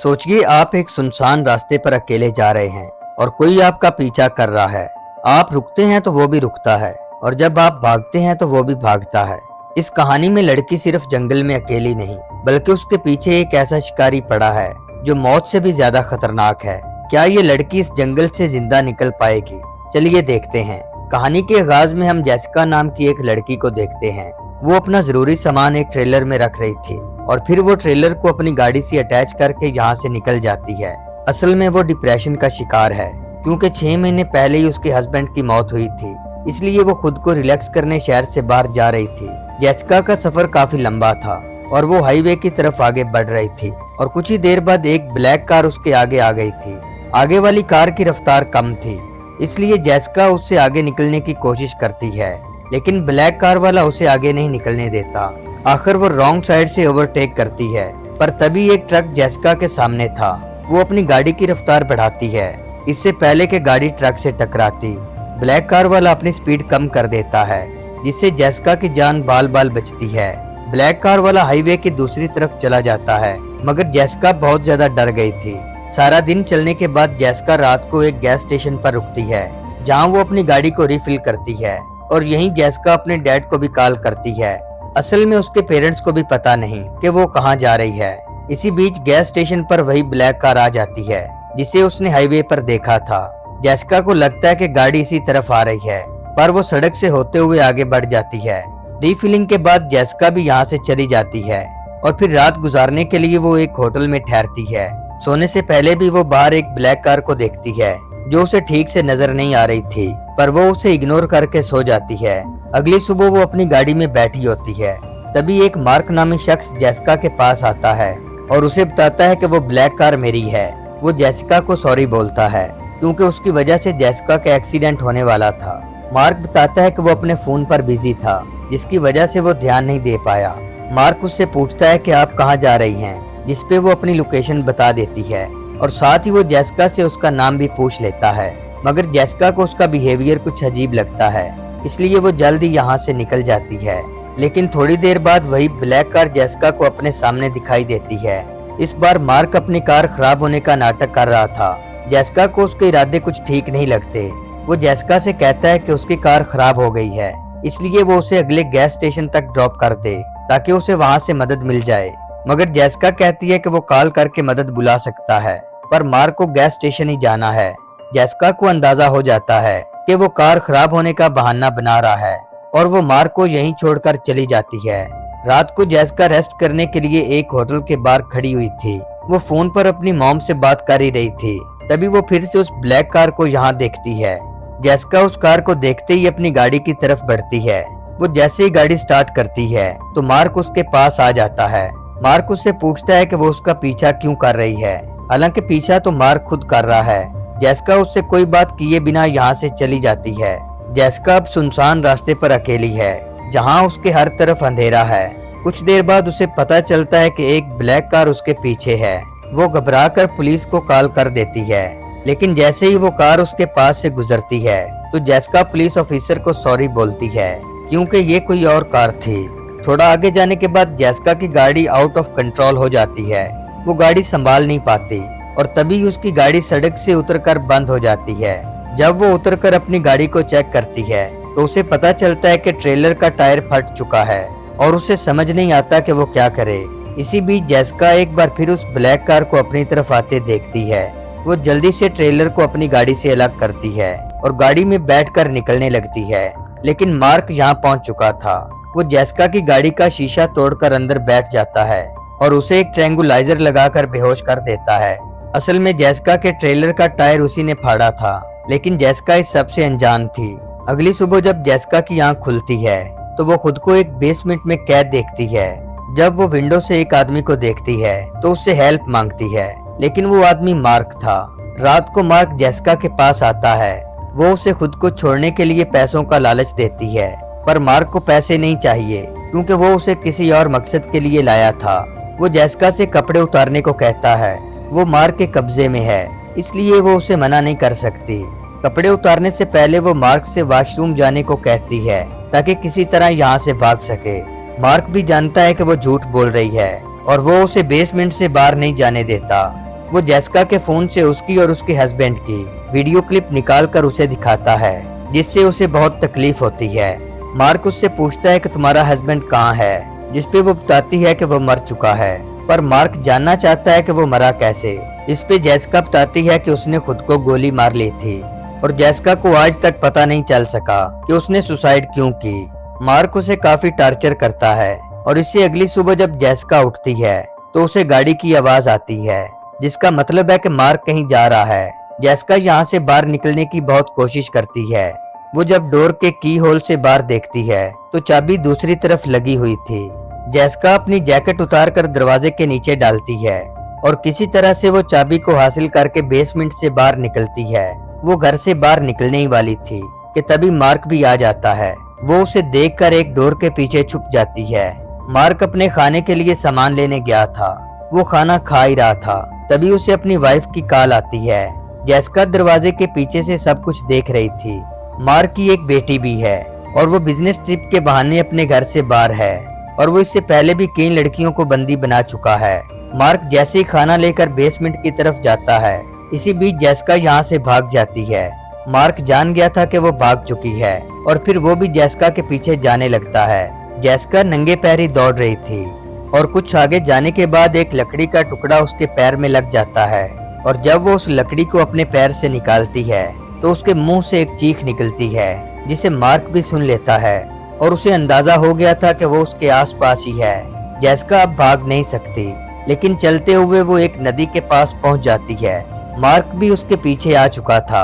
सोचिए आप एक सुनसान रास्ते पर अकेले जा रहे हैं और कोई आपका पीछा कर रहा है। आप रुकते हैं तो वो भी रुकता है और जब आप भागते हैं तो वो भी भागता है। इस कहानी में लड़की सिर्फ जंगल में अकेली नहीं बल्कि उसके पीछे एक ऐसा शिकारी पड़ा है जो मौत से भी ज्यादा खतरनाक है। क्या ये लड़की इस जंगल से जिंदा निकल पाएगी? चलिए देखते हैं। कहानी के आगाज में हम जेसिका नाम की एक लड़की को देखते हैं। वो अपना जरूरी सामान एक ट्रेलर में रख रही थी और फिर वो ट्रेलर को अपनी गाड़ी से अटैच करके यहाँ से निकल जाती है। असल में वो डिप्रेशन का शिकार है क्योंकि 6 महीने पहले ही उसके हस्बैंड की मौत हुई थी, इसलिए वो खुद को रिलैक्स करने शहर से बाहर जा रही थी। जेसिका का सफर काफी लंबा था और वो हाईवे की तरफ आगे बढ़ रही थी और कुछ ही देर बाद एक ब्लैक कार उसके आगे आ गई थी। आगे वाली कार की रफ्तार कम थी, इसलिए जेसिका उससे आगे निकलने की कोशिश करती है, लेकिन ब्लैक कार वाला उसे आगे नहीं निकलने देता। आखिर वो रॉन्ग साइड से ओवरटेक करती है, पर तभी एक ट्रक जेसिका के सामने था। वो अपनी गाड़ी की रफ्तार बढ़ाती है, इससे पहले कि गाड़ी ट्रक से टकराती। ब्लैक कार वाला अपनी स्पीड कम कर देता है, जिससे जेसिका की जान बाल बाल बचती है। ब्लैक कार वाला हाईवे की दूसरी तरफ चला जाता है, मगर जेसिका बहुत ज्यादा डर गई थी। सारा दिन चलने के बाद जेसिका रात को एक गैस स्टेशन पर रुकती है, जहाँ वो अपनी गाड़ी को रिफिल करती है और यहीं जेसिका अपने डैड को भी कॉल करती है। असल में उसके पेरेंट्स को भी पता नहीं कि वो कहाँ जा रही है। इसी बीच गैस स्टेशन पर वही ब्लैक कार आ जाती है जिसे उसने हाईवे पर देखा था। जेसिका को लगता है कि गाड़ी इसी तरफ आ रही है, पर वो सड़क से होते हुए आगे बढ़ जाती है। रिफिलिंग के बाद जेसिका भी यहाँ से चली जाती है और फिर रात गुजारने के लिए वो एक होटल में ठहरती है। सोने से पहले भी वो बाहर एक ब्लैक कार को देखती है जो उसे ठीक से नजर नहीं आ रही थी, पर वो उसे इग्नोर करके सो जाती है। अगली सुबह वो अपनी गाड़ी में बैठी होती है, तभी एक मार्क नामी शख्स जेसिका के पास आता है और उसे बताता है कि वो ब्लैक कार मेरी है। वो जेसिका को सॉरी बोलता है क्योंकि उसकी वजह से जेसिका का एक्सीडेंट होने वाला था। मार्क बताता है कि वो अपने फोन पर बिजी था, जिसकी वजह से वो ध्यान नहीं दे पाया। मार्क उससे पूछता है कि आप कहाँ जा रही हैं, जिसपे वो अपनी लोकेशन बता देती है और साथ ही वो जेसिका से उसका नाम भी पूछ लेता है, मगर जेसिका को उसका बिहेवियर कुछ अजीब लगता है, इसलिए वो जल्दी यहाँ से निकल जाती है। लेकिन थोड़ी देर बाद वही ब्लैक कार जेसिका को अपने सामने दिखाई देती है। इस बार मार्क अपनी कार खराब होने का नाटक कर रहा था। जेसिका को उसके इरादे कुछ ठीक नहीं लगते। वो जेसिका से कहता है कि उसकी कार खराब हो गई है, इसलिए वो उसे अगले गैस स्टेशन तक ड्रॉप कर दे ताकि उसे वहाँ से मदद मिल जाए। मगर जेसिका कहती है कि वो कॉल करके मदद बुला सकता है, पर मार्क को गैस स्टेशन ही जाना है। जेसिका को अंदाजा हो जाता है कि वो कार खराब होने का बहाना बना रहा है और वो मार्क को यहीं छोड़कर चली जाती है। रात को जेसिका रेस्ट करने के लिए एक होटल के बाहर खड़ी हुई थी। वो फोन पर अपनी मॉम से बात कर ही रही थी, तभी वो फिर से उस ब्लैक कार को यहाँ देखती है। जेसिका उस कार को देखते ही अपनी गाड़ी की तरफ बढ़ती है। वो जैसे ही गाड़ी स्टार्ट करती है तो मार्क उसके पास आ जाता है। मार्क उससे पूछता है कि वो उसका पीछा क्यों कर रही है, हालांकि पीछा तो मार्क खुद कर रहा है। जेसिका उससे कोई बात किए बिना यहाँ से चली जाती है। जेसिका अब सुनसान रास्ते पर अकेली है, जहाँ उसके हर तरफ अंधेरा है। कुछ देर बाद उसे पता चलता है कि एक ब्लैक कार उसके पीछे है। वो घबराकर पुलिस को कॉल कर देती है, लेकिन जैसे ही वो कार उसके पास से गुजरती है तो जेसिका पुलिस ऑफिसर को सॉरी बोलती है क्योंकि ये कोई और कार थी। थोड़ा आगे जाने के बाद जेसिका की गाड़ी आउट ऑफ कंट्रोल हो जाती है। वो गाड़ी संभाल नहीं पाती और तभी उसकी गाड़ी सड़क से उतरकर बंद हो जाती है। जब वो उतरकर अपनी गाड़ी को चेक करती है तो उसे पता चलता है कि ट्रेलर का टायर फट चुका है और उसे समझ नहीं आता कि वो क्या करे। इसी बीच जेसिका एक बार फिर उस ब्लैक कार को अपनी तरफ आते देखती है। वो जल्दी से ट्रेलर को अपनी गाड़ी से अलग करती है और गाड़ी में बैठकर निकलने लगती है, लेकिन मार्क यहाँ पहुँच चुका था। वो जेसिका की गाड़ी का शीशा तोड़कर अंदर बैठ जाता है और उसे एक ट्रैंगुलाइजर लगाकर बेहोश कर देता है। असल में जेसिका के ट्रेलर का टायर उसी ने फाड़ा था, लेकिन जेसिका इस सब से अनजान थी। अगली सुबह जब जेसिका की आंख खुलती है तो वो खुद को एक बेसमेंट में कैद देखती है। जब वो विंडो से एक आदमी को देखती है तो उससे हेल्प मांगती है, लेकिन वो आदमी मार्क था। रात को मार्क जेसिका के पास आता है। वो उसे खुद को छोड़ने के लिए पैसों का लालच देती है, पर मार्क को पैसे नहीं चाहिए क्योंकि वो उसे किसी और मकसद के लिए लाया था। वो जेसिका से कपड़े उतारने को कहता है। वो मार्क के कब्जे में है, इसलिए वो उसे मना नहीं कर सकती। कपड़े उतारने से पहले वो मार्क से वॉशरूम जाने को कहती है ताकि किसी तरह यहाँ से भाग सके। मार्क भी जानता है कि वो झूठ बोल रही है और वो उसे बेसमेंट से बाहर नहीं जाने देता। वो जेसिका के फोन से उसकी और उसके हस्बैंड की वीडियो क्लिप निकाल कर उसे दिखाता है, जिससे उसे बहुत तकलीफ होती है। मार्क उससे पूछता है कि तुम्हारा हस्बैंड कहाँ है, जिसपे वो बताती है कि वो मर चुका है, पर मार्क जानना चाहता है कि वो मरा कैसे। इस पे जेसिका बताती है कि उसने खुद को गोली मार ली थी और जेसिका को आज तक पता नहीं चल सका कि उसने सुसाइड क्यों की। मार्क उसे काफी टार्चर करता है और इससे अगली सुबह जब जेसिका उठती है तो उसे गाड़ी की आवाज आती है, जिसका मतलब है कि मार्क कहीं जा रहा है। जेसिका यहाँ से बाहर निकलने की बहुत कोशिश करती है। वो जब डोर के की होल से बाहर देखती है तो चाबी दूसरी तरफ लगी हुई थी। जेसिका अपनी जैकेट उतारकर दरवाजे के नीचे डालती है और किसी तरह से वो चाबी को हासिल करके बेसमेंट से बाहर निकलती है। वो घर से बाहर निकलने ही वाली थी कि तभी मार्क भी आ जाता है। वो उसे देखकर एक डोर के पीछे छुप जाती है। मार्क अपने खाने के लिए सामान लेने गया था। वो खाना खा ही रहा था, तभी उसे अपनी वाइफ की कॉल आती है। जेसिका दरवाजे के पीछे से सब कुछ देख रही थी। मार्क की एक बेटी भी है और वो बिजनेस ट्रिप के बहाने अपने घर से बाहर है और वो इससे पहले भी कई लड़कियों को बंदी बना चुका है। मार्क जैसे ही खाना लेकर बेसमेंट की तरफ जाता है, इसी बीच जेसिका यहाँ से भाग जाती है। मार्क जान गया था कि वो भाग चुकी है और फिर वो भी जेसिका के पीछे जाने लगता है। जेसिका नंगे पैर ही दौड़ रही थी और कुछ आगे जाने के बाद एक लकड़ी का टुकड़ा उसके पैर में लग जाता है और जब वो उस लकड़ी को अपने पैर से निकालती है तो उसके मुंह से एक चीख निकलती है, जिसे मार्क भी सुन लेता है और उसे अंदाजा हो गया था कि वो उसके आसपास ही है। जेसिका अब भाग नहीं सकती, लेकिन चलते हुए वो एक नदी के पास पहुंच जाती है। मार्क भी उसके पीछे आ चुका था।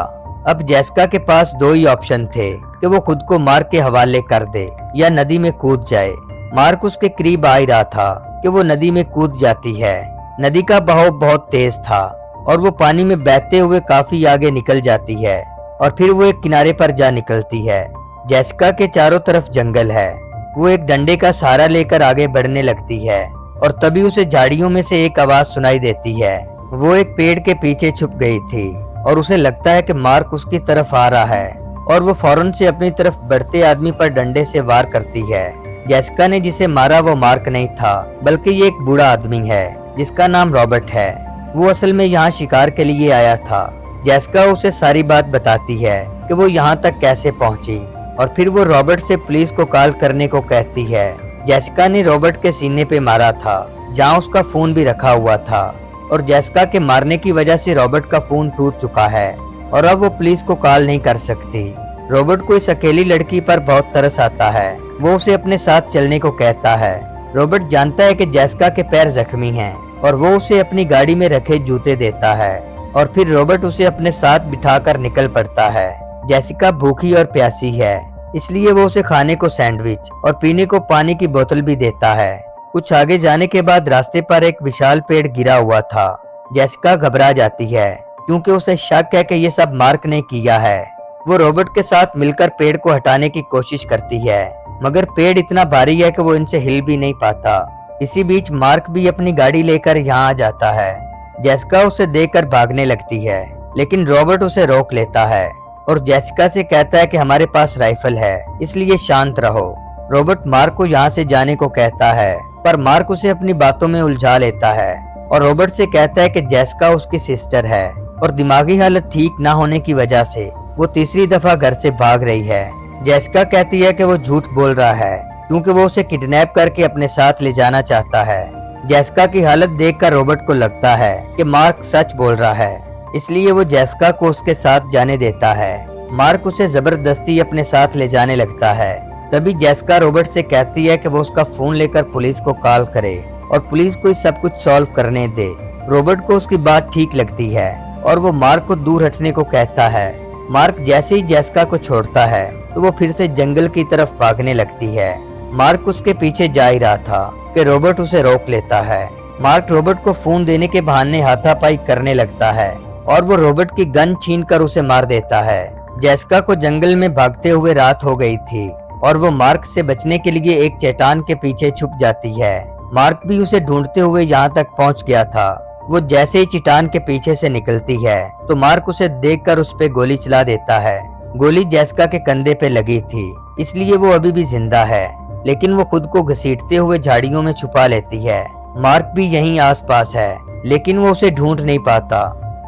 अब जेसिका के पास दो ही ऑप्शन थे कि वो खुद को मार्क के हवाले कर दे या नदी में कूद जाए। मार्क उसके करीब आ ही रहा था कि वो नदी में कूद जाती है। नदी का बहाव बहुत तेज था और वो पानी में बहते हुए काफी आगे निकल जाती है और फिर वो एक किनारे पर जा निकलती है। जेसिका के चारों तरफ जंगल है। वो एक डंडे का सहारा लेकर आगे बढ़ने लगती है और तभी उसे झाड़ियों में से एक आवाज सुनाई देती है। वो एक पेड़ के पीछे छुप गई थी और उसे लगता है कि मार्क उसकी तरफ आ रहा है और वो फौरन से अपनी तरफ बढ़ते आदमी पर डंडे से वार करती है। जेसिका ने जिसे मारा वो मार्क नहीं था, बल्कि ये एक बूढ़ा आदमी है जिसका नाम रॉबर्ट है। वो असल में यहाँ शिकार के लिए आया था। जेसिका उसे सारी बात बताती है कि वो यहाँ तक कैसे पहुँची और फिर वो रॉबर्ट से पुलिस को कॉल करने को कहती है। जेसिका ने रॉबर्ट के सीने पे मारा था, जहाँ उसका फोन भी रखा हुआ था और जेसिका के मारने की वजह से रॉबर्ट का फोन टूट चुका है और अब वो पुलिस को कॉल नहीं कर सकती। रॉबर्ट को इस अकेली लड़की पर बहुत तरस आता है। वो उसे अपने साथ चलने को कहता है। रॉबर्ट जानता है कि जेसिका के पैर जख्मी हैं और वो उसे अपनी गाड़ी में रखे जूते देता है और फिर रॉबर्ट उसे अपने साथ बिठाकर निकल पड़ता है। जेसिका भूखी और प्यासी है, इसलिए वो उसे खाने को सैंडविच और पीने को पानी की बोतल भी देता है। कुछ आगे जाने के बाद रास्ते पर एक विशाल पेड़ गिरा हुआ था। जेसिका घबरा जाती है क्योंकि उसे शक है कि ये सब मार्क ने किया है। वो रॉबर्ट के साथ मिलकर पेड़ को हटाने की कोशिश करती है, मगर पेड़ इतना भारी है कि वो इनसे हिल भी नहीं पाता। इसी बीच मार्क भी अपनी गाड़ी लेकर यहाँ आ जाता है। जेसिका उसे देखकर भागने लगती है, लेकिन रॉबर्ट उसे रोक लेता है और जेसिका से कहता है कि हमारे पास राइफल है, इसलिए शांत रहो। रॉबर्ट मार्क को यहाँ से जाने को कहता है, पर मार्क उसे अपनी बातों में उलझा लेता है और रॉबर्ट से कहता है कि जेसिका उसकी सिस्टर है और दिमागी हालत ठीक न होने की वजह से वो तीसरी दफा घर से भाग रही है। जेसिका कहती है कि वो झूठ बोल रहा है क्योंकि वो उसे किडनैप करके अपने साथ ले जाना चाहता है। जेसिका की हालत देखकर रॉबर्ट को लगता है कि मार्क सच बोल रहा है, इसलिए वो जेसिका को उसके साथ जाने देता है। मार्क उसे जबरदस्ती अपने साथ ले जाने लगता है। तभी जेसिका रॉबर्ट से कहती है कि वो उसका फोन लेकर पुलिस को कॉल करे और पुलिस को सब कुछ सॉल्व करने दे। रॉबर्ट को उसकी बात ठीक लगती है और वो मार्क को दूर हटने को कहता है। मार्क जैसे ही जेसिका को छोड़ता है तो वो फिर से जंगल की तरफ भागने लगती है। मार्क उसके पीछे जा ही रहा था कि रॉबर्ट उसे रोक लेता है। मार्क रॉबर्ट को फोन देने के बहाने हाथापाई करने लगता है और वो रॉबर्ट की गन छीनकर उसे मार देता है। जेसिका को जंगल में भागते हुए रात हो गई थी और वो मार्क से बचने के लिए एक चट्टान के पीछे छुप जाती है। मार्क भी उसे ढूंढते हुए यहाँ तक पहुँच गया था। वो जैसे ही चट्टान के पीछे से निकलती है तो मार्क उसे देखकर उस पे गोली चला देता है। गोली जेसिका के कंधे पे लगी थी, इसलिए वो अभी भी जिंदा है, लेकिन वो खुद को घसीटते हुए झाड़ियों में छुपा लेती है। मार्क भी यहीं आसपास है, लेकिन वो उसे ढूंढ नहीं पाता।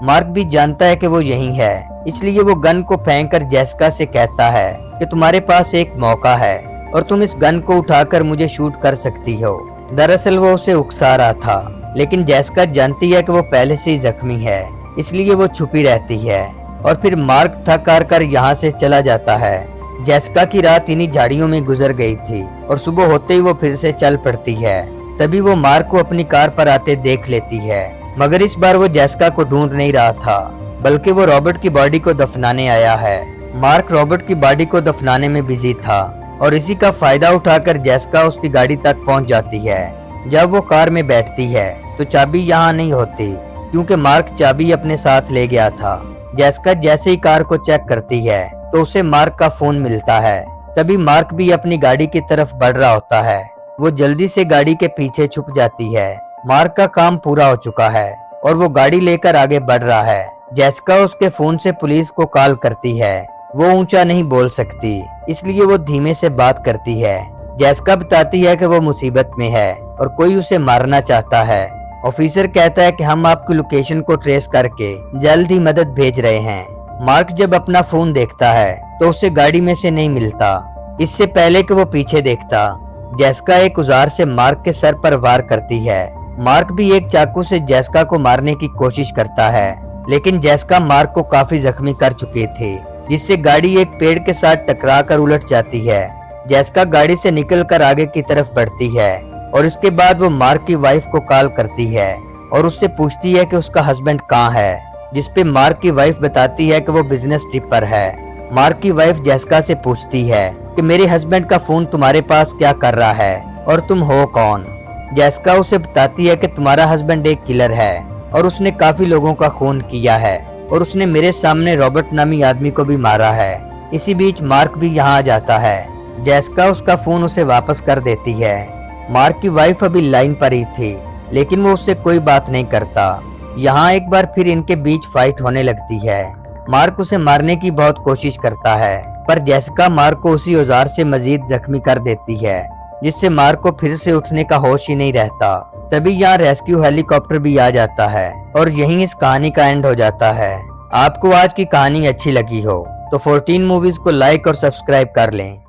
मार्क भी जानता है कि वो यहीं है, इसलिए वो गन को फेंककर जेसिका से कहता है कि तुम्हारे पास एक मौका है और तुम इस गन को उठाकर मुझे शूट कर सकती हो। दरअसल वो उसे उकसा रहा था, लेकिन जेसिका जानती है कि वो पहले से ही जख्मी है, इसलिए वो छुपी रहती है। और फिर मार्क थक हार कर यहाँ से चला जाता है। जेसिका की रात इन्हीं झाड़ियों में गुजर गई थी और सुबह होते ही वो फिर से चल पड़ती है। तभी वो मार्क को अपनी कार पर आते देख लेती है, मगर इस बार वो जेसिका को ढूंढ नहीं रहा था, बल्कि वो रॉबर्ट की बॉडी को दफनाने आया है। मार्क रॉबर्ट की बॉडी को दफनाने में बिजी था और इसी का फायदा उठाकर जेसिका उसकी गाड़ी तक पहुंच जाती है। जब वो कार में बैठती है तो चाबी यहाँ नहीं होती, क्योंकि मार्क चाबी अपने साथ ले गया था। जेसिका जैसे ही कार को चेक करती है तो उसे मार्क का फोन मिलता है। तभी मार्क भी अपनी गाड़ी की तरफ बढ़ रहा होता है। वो जल्दी से गाड़ी के पीछे छुप जाती है। मार्क का काम पूरा हो चुका है और वो गाड़ी लेकर आगे बढ़ रहा है। जेसिका उसके फोन से पुलिस को कॉल करती है। वो ऊंचा नहीं बोल सकती, इसलिए वो धीमे से बात करती है। जेसिका बताती है कि वो मुसीबत में है और कोई उसे मारना चाहता है। ऑफिसर कहता है कि हम आपकी लोकेशन को ट्रेस करके जल्द ही मदद भेज रहे हैं। मार्क जब अपना फोन देखता है तो उसे गाड़ी में से नहीं मिलता। इससे पहले कि वो पीछे देखता, जेसिका एक औजार से मार्क के सर पर वार करती है। मार्क भी एक चाकू से जेसिका को मारने की कोशिश करता है, लेकिन जेसिका मार्क को काफी जख्मी कर चुकी थी, जिससे गाड़ी एक पेड़ के साथ टकरा कर उलट जाती है। जेसिका गाड़ी से निकलकर आगे की तरफ बढ़ती है और इसके बाद वो मार्क की वाइफ को कॉल करती है और उससे पूछती है कि उसका हस्बैंड कहाँ है, जिसपे मार्क की वाइफ बताती है कि वो बिजनेस ट्रिप पर है। मार्क की वाइफ जेसिका से पूछती है कि मेरे हस्बैंड का फोन तुम्हारे पास क्या कर रहा है और तुम हो कौन। जेसिका उसे बताती है कि तुम्हारा हस्बैंड एक किलर है और उसने काफी लोगों का खून किया है और उसने मेरे सामने रॉबर्ट नामी आदमी को भी मारा है। इसी बीच मार्क भी यहाँ आ जाता है। जेसिका उसका फोन उसे वापस कर देती है। मार्क की वाइफ अभी लाइन पर ही थी, लेकिन वो उससे कोई बात नहीं करता। यहाँ एक बार फिर इनके बीच फाइट होने लगती है। मार्क उसे मारने की बहुत कोशिश करता है, पर जेसिका मार्क को उसी औजार से मजीद जख्मी कर देती है, जिससे मार्क को फिर से उठने का होश ही नहीं रहता। तभी यहाँ रेस्क्यू हेलीकॉप्टर भी आ जाता है और यहीं इस कहानी का एंड हो जाता है। आपको आज की कहानी अच्छी लगी हो तो 14 मूवीज को लाइक और सब्सक्राइब कर लें।